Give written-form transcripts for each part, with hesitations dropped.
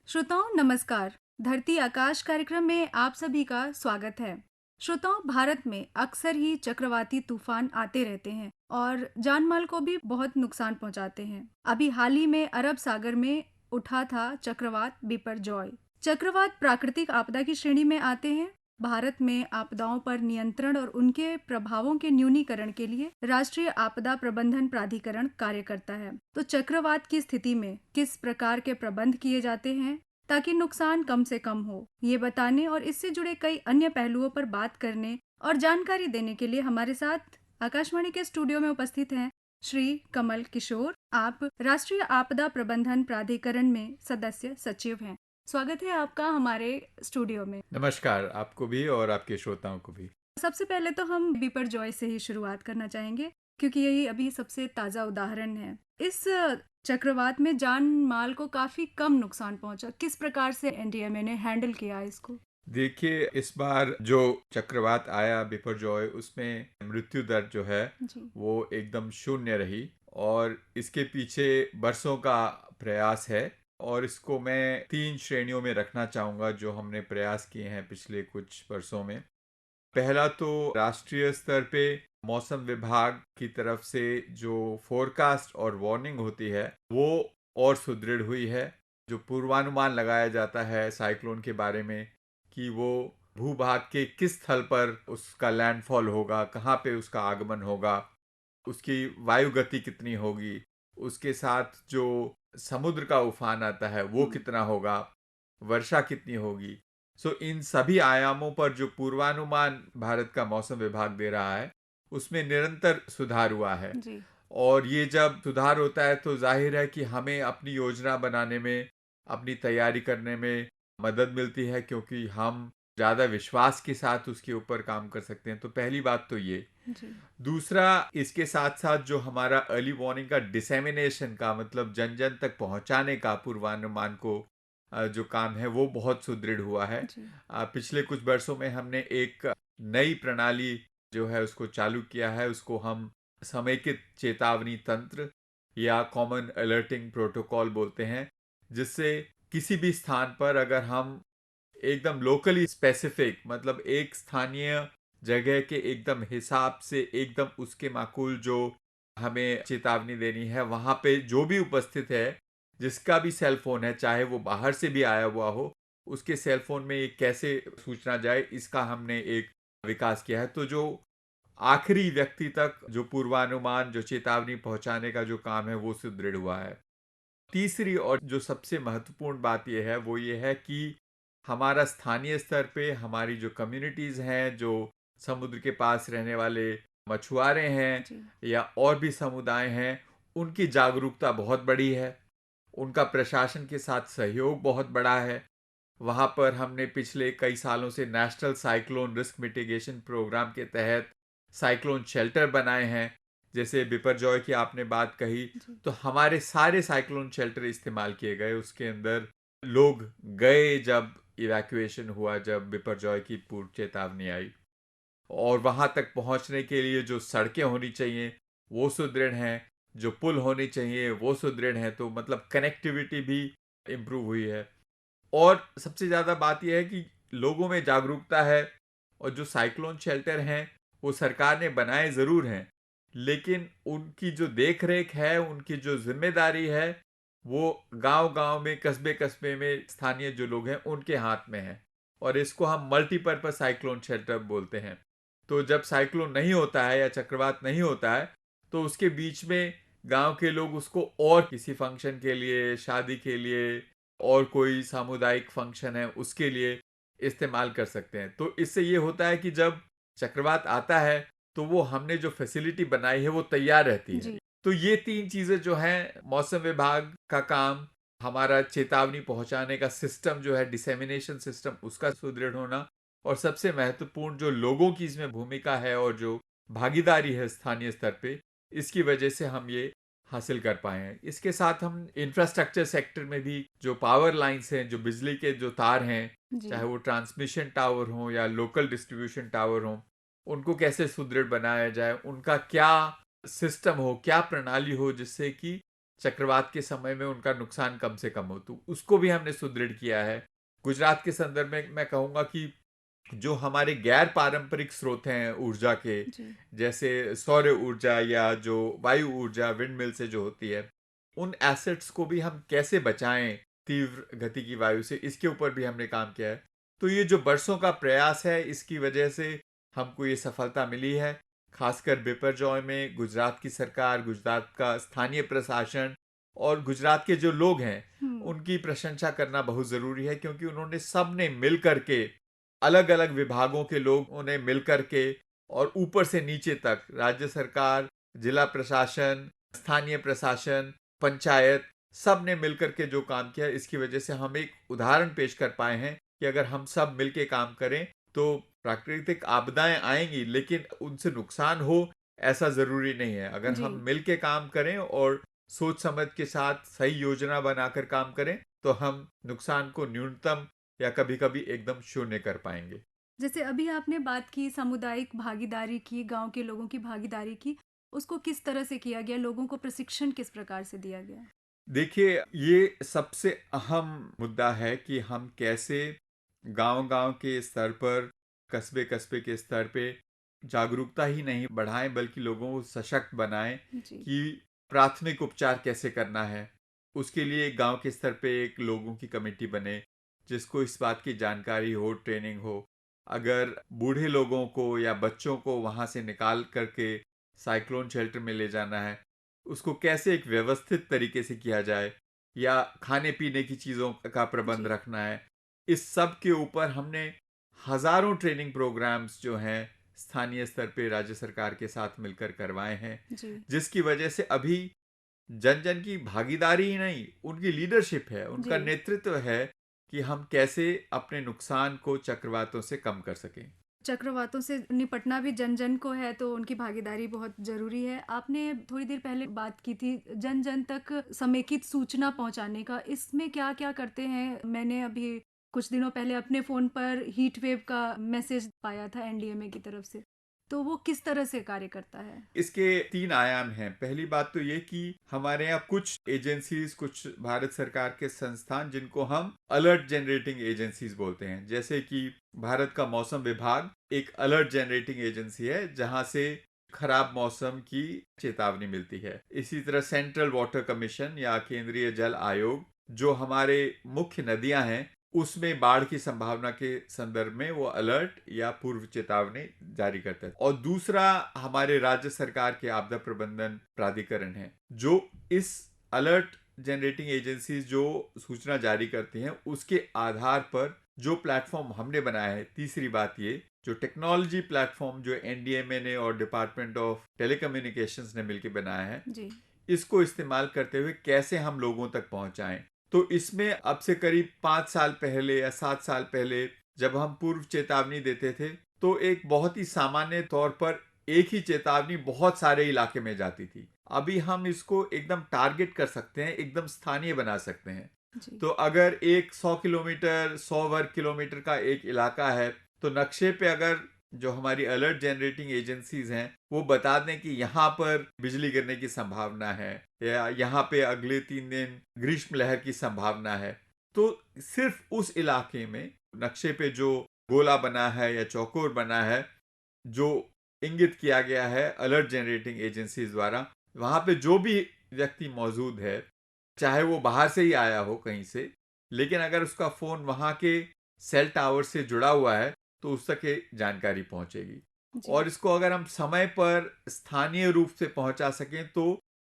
श्रोताओं नमस्कार। धरती आकाश कार्यक्रम में आप सभी का स्वागत है। श्रोताओं, भारत में अक्सर ही चक्रवाती तूफान आते रहते हैं और जान माल को भी बहुत नुकसान पहुंचाते हैं। अभी हाल ही में अरब सागर में उठा था चक्रवात बिपरजॉय। चक्रवात प्राकृतिक आपदा की श्रेणी में आते हैं। भारत में आपदाओं पर नियंत्रण और उनके प्रभावों के न्यूनीकरण के लिए राष्ट्रीय आपदा प्रबंधन प्राधिकरण कार्य करता है। तो चक्रवात की स्थिति में किस प्रकार के प्रबंध किए जाते हैं ताकि नुकसान कम से कम हो, ये बताने और इससे जुड़े कई अन्य पहलुओं पर बात करने और जानकारी देने के लिए हमारे साथ आकाशवाणी के स्टूडियो में उपस्थित हैं श्री कमल किशोर। आप राष्ट्रीय आपदा प्रबंधन प्राधिकरण में सदस्य सचिव हैं। स्वागत है आपका हमारे स्टूडियो में। नमस्कार आपको भी और आपके श्रोताओं को भी। सबसे पहले तो हम बिपरजॉय से ही शुरुआत करना चाहेंगे क्योंकि यही अभी सबसे ताज़ा उदाहरण है। इस चक्रवात में जान माल को काफी कम नुकसान पहुंचा। किस प्रकार से एनडीएमए ने हैंडल किया इसको? देखिए, इस बार जो चक्रवात आया बिपरजॉय, उसमें मृत्यु दर जो है जी। वो एकदम शून्य रही और इसके पीछे बरसों का प्रयास है। और इसको मैं 3 श्रेणियों में रखना चाहूँगा जो हमने प्रयास किए हैं पिछले कुछ वर्षों में। पहला तो राष्ट्रीय स्तर पे मौसम विभाग की तरफ से जो फोरकास्ट और वार्निंग होती है वो और सुदृढ़ हुई है। जो पूर्वानुमान लगाया जाता है साइक्लोन के बारे में कि वो भूभाग के किस स्थल पर उसका लैंडफॉल होगा, कहाँ पे उसका आगमन होगा, उसकी वायु गति कितनी होगी, उसके साथ जो समुद्र का उफान आता है वो कितना होगा, वर्षा कितनी होगी। सो इन सभी आयामों पर जो पूर्वानुमान भारत का मौसम विभाग दे रहा है उसमें निरंतर सुधार हुआ है। जी। और ये जब सुधार होता है तो जाहिर है कि हमें अपनी योजना बनाने में, अपनी तैयारी करने में मदद मिलती है, क्योंकि हम ज़्यादा विश्वास के साथ उसके ऊपर काम कर सकते हैं। तो पहली बात तो ये। जी। दूसरा, इसके साथ साथ जो हमारा अर्ली वार्निंग का डिसेमिनेशन का मतलब जन जन तक पहुंचाने का पूर्वानुमान को जो काम है वो बहुत सुदृढ़ हुआ है। जी। पिछले कुछ वर्षों में हमने एक नई प्रणाली जो है उसको चालू किया है। उसको हम समेकित चेतावनी तंत्र या कॉमन अलर्टिंग प्रोटोकॉल बोलते हैं, जिससे किसी भी स्थान पर अगर हम एकदम लोकली स्पेसिफिक मतलब एक स्थानीय जगह के एकदम हिसाब से एकदम उसके माकूल जो हमें चेतावनी देनी है, वहाँ पे जो भी उपस्थित है, जिसका भी सेल फोन है, चाहे वो बाहर से भी आया हुआ हो, उसके सेल फोन में ये कैसे सूचना जाए, इसका हमने एक विकास किया है। तो जो आखिरी व्यक्ति तक जो पूर्वानुमान, जो चेतावनी पहुंचाने का जो काम है वो सुदृढ़ हुआ है। तीसरी और जो सबसे महत्वपूर्ण बात यह है वो ये है कि हमारा स्थानीय स्तर पे हमारी जो कम्युनिटीज़ हैं, जो समुद्र के पास रहने वाले मछुआरे हैं जी। या और भी समुदाय हैं, उनकी जागरूकता बहुत बड़ी है। उनका प्रशासन के साथ सहयोग बहुत बड़ा है। वहाँ पर हमने पिछले कई सालों से national cyclone risk mitigation programme के तहत साइक्लोन शेल्टर बनाए हैं। जैसे बिपरजॉय की आपने बात कही, जी। तो हमारे सारे साइक्लोन शेल्टर इस्तेमाल किए गए। उसके अंदर लोग गए जब इवैक्यूएशन हुआ, जब बिपरजॉय की पूर्व चेतावनी आई। और वहाँ तक पहुँचने के लिए जो सड़कें होनी चाहिए वो सुदृढ़ हैं, जो पुल होने चाहिए वो सुदृढ़ हैं। तो मतलब कनेक्टिविटी भी इम्प्रूव हुई है। और सबसे ज़्यादा बात यह है कि लोगों में जागरूकता है। और जो साइक्लोन शेल्टर हैं वो सरकार ने बनाए ज़रूर हैं, लेकिन उनकी जो देख रेख है, उनकी जो जिम्मेदारी है, वो गांव-गांव में, कस्बे-कस्बे में स्थानीय जो लोग हैं उनके हाथ में है। और इसको हम मल्टीपर्पज साइक्लोन शेल्टर बोलते हैं। तो जब साइक्लोन नहीं होता है या चक्रवात नहीं होता है, तो उसके बीच में गांव के लोग उसको और किसी फंक्शन के लिए, शादी के लिए और कोई सामुदायिक फंक्शन है उसके लिए इस्तेमाल कर सकते हैं। तो इससे ये होता है कि जब चक्रवात आता है तो वो हमने जो फैसिलिटी बनाई है वो तैयार रहती है। जी। तो ये 3 चीज़ें जो हैं, मौसम विभाग का काम, हमारा चेतावनी पहुंचाने का सिस्टम जो है, डिसेमिनेशन सिस्टम, उसका सुदृढ़ होना, और सबसे महत्वपूर्ण जो लोगों की इसमें भूमिका है और जो भागीदारी है स्थानीय स्तर पे, इसकी वजह से हम ये हासिल कर पाए हैं। इसके साथ हम इंफ्रास्ट्रक्चर सेक्टर में भी जो पावर लाइन्स हैं, जो बिजली के जो तार हैं, जी। चाहे वो ट्रांसमिशन टावर हों या लोकल डिस्ट्रीब्यूशन टावर हों, उनको कैसे सुदृढ़ बनाया जाए, उनका क्या सिस्टम हो, क्या प्रणाली हो जिससे कि चक्रवात के समय में उनका नुकसान कम से कम हो, तो उसको भी हमने सुदृढ़ किया है। गुजरात के संदर्भ में मैं कहूँगा कि जो हमारे गैर पारंपरिक स्रोत हैं ऊर्जा के, जी। जैसे सौर ऊर्जा या जो वायु ऊर्जा विंड मिल से जो होती है, उन एसेट्स को भी हम कैसे बचाएं तीव्र गति की वायु से, इसके ऊपर भी हमने काम किया है। तो ये जो बरसों का प्रयास है, इसकी वजह से हमको ये सफलता मिली है। खासकर बिपरजॉय में गुजरात की सरकार, गुजरात का स्थानीय प्रशासन और गुजरात के जो लोग हैं, हुँ। उनकी प्रशंसा करना बहुत ज़रूरी है, क्योंकि उन्होंने सबने मिल कर के, अलग अलग विभागों के लोगों ने मिल कर के और ऊपर से नीचे तक राज्य सरकार, जिला प्रशासन, स्थानीय प्रशासन, पंचायत, सब ने मिलकर के जो काम किया, इसकी वजह से हम एक उदाहरण पेश कर पाए हैं कि अगर हम सब मिलके काम करें तो प्राकृतिक आपदाएं आएंगी, लेकिन उनसे नुकसान हो ऐसा जरूरी नहीं है। अगर जी। हम मिलके काम करें और सोच समझ के साथ सही योजना बनाकर काम करें तो हम नुकसान को न्यूनतम या कभी कभी एकदम शून्य कर पाएंगे। जैसे अभी आपने बात की सामुदायिक भागीदारी की, गाँव के लोगों की भागीदारी की, उसको किस तरह से किया गया? लोगों को प्रशिक्षण किस प्रकार से दिया गया? देखिए, ये सबसे अहम मुद्दा है कि हम कैसे गांव-गांव के स्तर पर, कस्बे-कस्बे के स्तर पे जागरूकता ही नहीं बढ़ाएं, बल्कि लोगों को सशक्त बनाएं जी। कि प्राथमिक उपचार कैसे करना है। उसके लिए गांव के स्तर पे एक लोगों की कमेटी बने, जिसको इस बात की जानकारी हो, ट्रेनिंग हो। अगर बूढ़े लोगों को या बच्चों को वहां से निकाल करके साइक्लोन शेल्टर में ले जाना है, उसको कैसे एक व्यवस्थित तरीके से किया जाए, या खाने पीने की चीज़ों का प्रबंध जी। रखना है, इस सब के ऊपर हमने हजारों ट्रेनिंग प्रोग्राम्स जो हैं स्थानीय स्तर पे राज्य सरकार के साथ मिलकर करवाए हैं, जी। जिसकी वजह से अभी जन जन की भागीदारी ही नहीं, उनकी लीडरशिप है, जी। उनका नेतृत्व है कि हम कैसे अपने नुकसान को चक्रवातों से कम कर सकें। चक्रवातों से निपटना भी जन-जन को है, तो उनकी भागीदारी बहुत ज़रूरी है। आपने थोड़ी देर पहले बात की थी जन-जन तक समेकित सूचना पहुँचाने का, इसमें क्या-क्या करते हैं? मैंने अभी कुछ दिनों पहले अपने फ़ोन पर हीट वेव का मैसेज पाया था एनडीएमए की तरफ से, तो वो किस तरह से कार्य करता है? इसके तीन आयाम हैं। पहली बात तो ये कि हमारे यहाँ कुछ एजेंसीज, कुछ भारत सरकार के संस्थान, जिनको हम अलर्ट जनरेटिंग एजेंसीज बोलते हैं, जैसे कि भारत का मौसम विभाग एक अलर्ट जनरेटिंग एजेंसी है, जहां से खराब मौसम की चेतावनी मिलती है। इसी तरह सेंट्रल वाटर कमीशन या केंद्रीय जल आयोग, जो हमारे मुख्य नदियां हैं उसमें बाढ़ की संभावना के संदर्भ में वो अलर्ट या पूर्व चेतावनी जारी करता है। और दूसरा हमारे राज्य सरकार के आपदा प्रबंधन प्राधिकरण है, जो इस अलर्ट जनरेटिंग एजेंसी जो सूचना जारी करती हैं, उसके आधार पर जो प्लेटफॉर्म हमने बनाया है। तीसरी बात, ये जो टेक्नोलॉजी प्लेटफॉर्म जो एनडीएमए ने और डिपार्टमेंट ऑफ टेलीकम्युनिकेशंस ने मिलकर बनाया है, जी। इसको इस्तेमाल करते हुए कैसे हम लोगों तक पहुंचाएं। तो इसमें अब से करीब 5 साल पहले या 7 साल पहले जब हम पूर्व चेतावनी देते थे, तो एक बहुत ही सामान्य तौर पर एक ही चेतावनी बहुत सारे इलाके में जाती थी। अभी हम इसको एकदम टारगेट कर सकते हैं, एकदम स्थानीय बना सकते हैं। जी। तो अगर एक 100 किलोमीटर, 100 वर्ग किलोमीटर का एक इलाका है, तो नक्शे पे अगर जो हमारी अलर्ट जनरेटिंग एजेंसीज हैं वो बता दें कि यहाँ पर बिजली गिरने की संभावना है, या यहाँ पे अगले 3 दिन ग्रीष्म लहर की संभावना है, तो सिर्फ उस इलाके में नक्शे पे जो गोला बना है या चौकोर बना है, जो इंगित किया गया है अलर्ट जनरेटिंग एजेंसीज द्वारा, वहां पे जो भी व्यक्ति मौजूद है, चाहे वो बाहर से ही आया हो कहीं से, लेकिन अगर उसका फोन वहां के सेल टावर से जुड़ा हुआ है तो उस तक ये जानकारी पहुंचेगी। जी। और इसको अगर हम समय पर स्थानीय रूप से पहुंचा सकें तो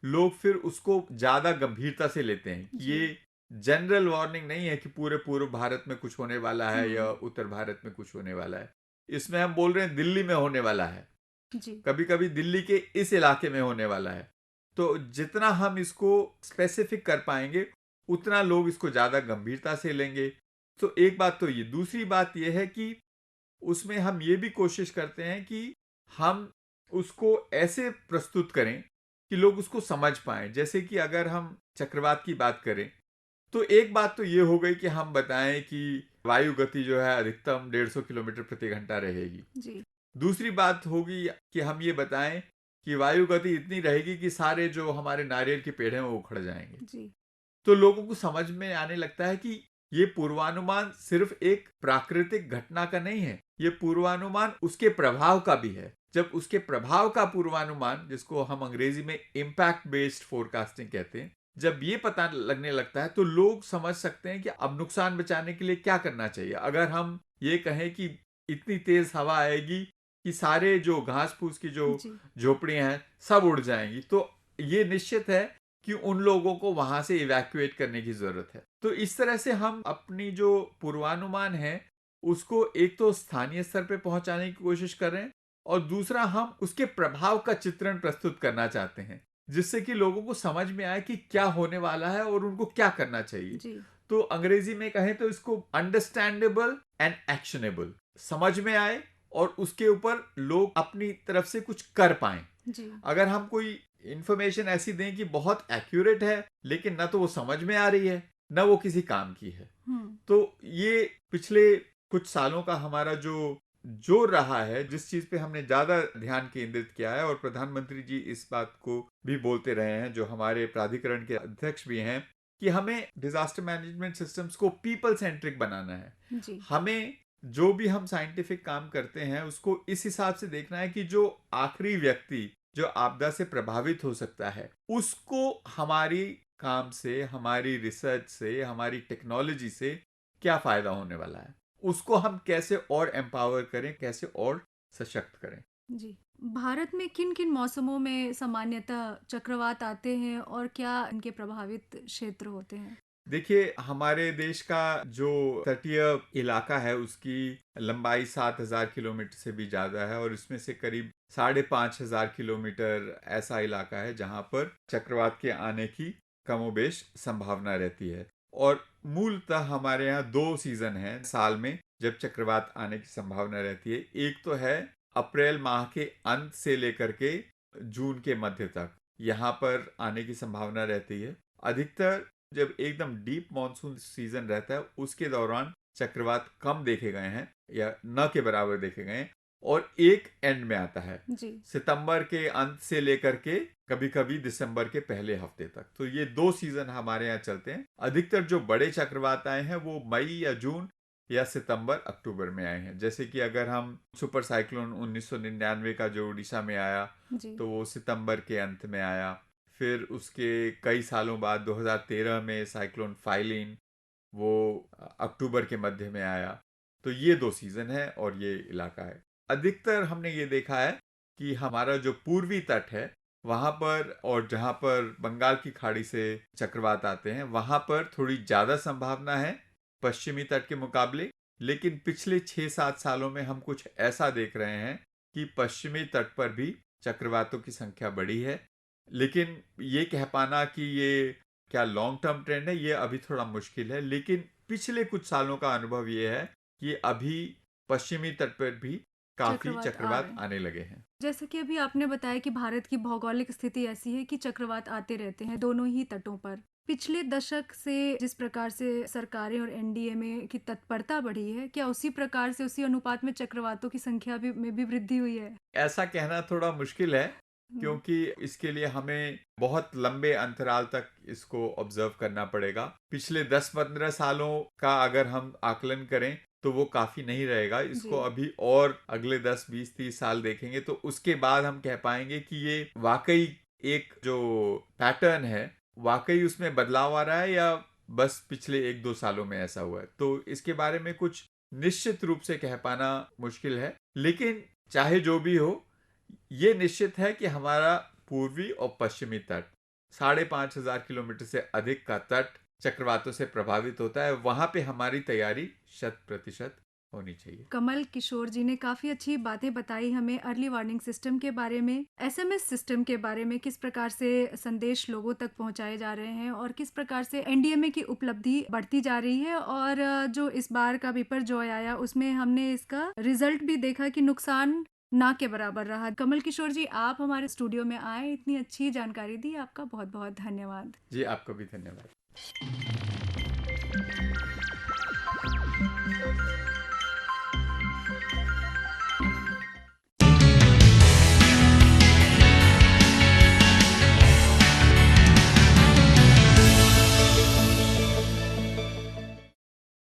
लोग फिर उसको ज्यादा गंभीरता से लेते हैं कि जी। ये जनरल वार्निंग नहीं है कि पूरे पूर्व भारत में कुछ होने वाला है या हुँ। उत्तर भारत में कुछ होने वाला है। इसमें हम बोल रहे हैं दिल्ली में होने वाला है, जी। कभी कभी दिल्ली के इस इलाके में होने वाला है। तो जितना हम इसको स्पेसिफिक कर पाएंगे, उतना लोग इसको ज्यादा गंभीरता से लेंगे। तो एक बात तो ये, दूसरी बात ये है कि उसमें हम ये भी कोशिश करते हैं कि हम उसको ऐसे प्रस्तुत करें कि लोग उसको समझ पाएं। जैसे कि अगर हम चक्रवात की बात करें, तो एक बात तो ये हो गई कि हम बताएं कि वायु गति जो है अधिकतम 150 किलोमीटर प्रति घंटा रहेगी। जी। दूसरी बात होगी कि हम ये बताएं कि वायु गति इतनी रहेगी कि सारे जो हमारे नारियल के पेड़ हैं वो उखड़ जाएंगे। जी। तो लोगों को समझ में आने लगता है कि ये पूर्वानुमान सिर्फ एक प्राकृतिक घटना का नहीं है, ये पूर्वानुमान उसके प्रभाव का भी है। जब उसके प्रभाव का पूर्वानुमान, जिसको हम अंग्रेजी में इम्पैक्ट बेस्ड फोरकास्टिंग कहते हैं, जब ये पता लगने लगता है तो लोग समझ सकते हैं कि अब नुकसान बचाने के लिए क्या करना चाहिए। अगर हम ये कहें कि इतनी तेज हवा आएगी कि सारे जो घास फूस की जो जी। झोपड़ियां हैं सब उड़ जाएंगी, तो ये निश्चित है कि उन लोगों को वहां से इवैक्यूएट करने की जरूरत है। तो इस तरह से हम अपनी जो पूर्वानुमान है उसको एक तो स्थानीय स्तर पे पहुंचाने की कोशिश कर रहे हैं, और दूसरा हम उसके प्रभाव का चित्रण प्रस्तुत करना चाहते हैं, जिससे कि लोगों को समझ में आए कि क्या होने वाला है और उनको क्या करना चाहिए। जी। तो अंग्रेजी में कहें तो इसको अंडरस्टैंडेबल एंड एक्शनेबल, समझ में आए और उसके ऊपर लोग अपनी तरफ से कुछ कर पाएं। जी। अगर हम कोई इंफॉर्मेशन ऐसी दें कि बहुत एक्यूरेट है लेकिन ना तो वो समझ में आ रही है ना वो किसी काम की है, हम्म। तो ये पिछले कुछ सालों का हमारा जो जोर रहा है, जिस चीज पे हमने ज्यादा ध्यान केंद्रित किया है, और प्रधानमंत्री जी इस बात को भी बोलते रहे हैं, जो हमारे प्राधिकरण के अध्यक्ष भी हैं, कि हमें डिजास्टर मैनेजमेंट सिस्टम्स को पीपल सेंट्रिक बनाना है। जी। हमें जो भी हम साइंटिफिक काम करते हैं उसको इस हिसाब से देखना है कि जो आखिरी व्यक्ति जो आपदा से प्रभावित हो सकता है उसको हमारी काम से, हमारी रिसर्च से, हमारी टेक्नोलॉजी से क्या फायदा होने वाला है, उसको हम कैसे और एम्पावर करें, कैसे और सशक्त करें। जी। भारत में किन-किन मौसमों में सामान्यतः चक्रवात आते हैं और क्या इनके प्रभावित क्षेत्र होते हैं? देखिए, हमारे देश का जो तटीय इलाका है उसकी लंबाई 7,000 किलोमीटर से भी ज़्यादा है, और इसमें से करीब 5,500 किलोमीटर ऐसा इलाका है जहां पर चक्रवात के आने की कमोबेश संभावना रहती है। और मूलतः हमारे यहाँ दो सीजन हैं साल में जब चक्रवात आने की संभावना रहती है। एक तो है अप्रैल माह के अंत से लेकर के जून के मध्य तक यहाँ पर आने की संभावना रहती है। अधिकतर जब एकदम डीप मॉनसून सीजन रहता है उसके दौरान चक्रवात कम देखे गए हैं या न के बराबर देखे गए हैं, और एक एंड में आता है जी। सितंबर के अंत से लेकर के कभी कभी दिसंबर के पहले हफ्ते तक। तो ये दो सीजन हमारे यहाँ चलते हैं। अधिकतर जो बड़े चक्रवात आए हैं वो मई या जून या सितंबर अक्टूबर में आए हैं। जैसे कि अगर हम सुपर साइक्लोन 1999 का जो उड़ीसा में आया जी। तो वो सितंबर के अंत में आया। फिर उसके कई सालों बाद 2013 में साइक्लोन फाइलिन, वो अक्टूबर के मध्य में आया। तो ये दो सीजन है और ये इलाका है। अधिकतर हमने ये देखा है कि हमारा जो पूर्वी तट है वहां पर, और जहां पर बंगाल की खाड़ी से चक्रवात आते हैं वहां पर थोड़ी ज्यादा संभावना है पश्चिमी तट के मुकाबले। लेकिन पिछले 6-7 सालों में हम कुछ ऐसा देख रहे हैं कि पश्चिमी तट पर भी चक्रवातों की संख्या बढ़ी है। लेकिन ये कह पाना कि ये क्या लॉन्ग टर्म ट्रेंड है, ये अभी थोड़ा मुश्किल है। लेकिन पिछले कुछ सालों का अनुभव ये है कि अभी पश्चिमी तट पर भी काफी चक्रवात आ रहे चक्रवात हैं। आने लगे हैं। जैसे कि अभी आपने बताया कि भारत की भौगोलिक स्थिति ऐसी है कि चक्रवात आते रहते हैं दोनों ही तटों पर। पिछले दशक से जिस प्रकार से सरकारें और एनडीएमए की तत्परता बढ़ी है, क्या उसी प्रकार से उसी अनुपात में चक्रवातों की संख्या भी वृद्धि हुई है? ऐसा कहना थोड़ा मुश्किल है, हुँ। क्योंकि इसके लिए हमें बहुत लंबे अंतराल तक इसको ऑब्जर्व करना पड़ेगा। पिछले 10-15 सालों का अगर हम आकलन करें तो वो काफी नहीं रहेगा। जी। इसको अभी और अगले 10-20-30 साल देखेंगे तो उसके बाद हम कह पाएंगे कि ये वाकई एक जो पैटर्न है, वाकई उसमें बदलाव आ रहा है या बस पिछले 1-2 सालों में ऐसा हुआ है। तो इसके बारे में कुछ निश्चित रूप से कह पाना मुश्किल है। लेकिन चाहे जो भी हो, ये निश्चित है कि हमारा पूर्वी और पश्चिमी तट, 5,500 किलोमीटर से अधिक का तट चक्रवातों से प्रभावित होता है। वहां पे हमारी तैयारी 100% होनी चाहिए। कमल किशोर जी ने काफ़ी अच्छी बातें बताई हमें अर्ली वार्निंग सिस्टम के बारे में, एसएमएस सिस्टम के बारे में, किस प्रकार से संदेश लोगों तक पहुंचाए जा रहे हैं और किस प्रकार से एनडीएमए की उपलब्धि बढ़ती जा रही है। और जो इस बार का बिपरजॉय आया उसमें हमने इसका रिजल्ट भी देखा कि नुकसान ना के बराबर रहा। कमल किशोर जी, आप हमारे स्टूडियो में आए, इतनी अच्छी जानकारी दी, आपका बहुत बहुत धन्यवाद। जी, आपको भी धन्यवाद।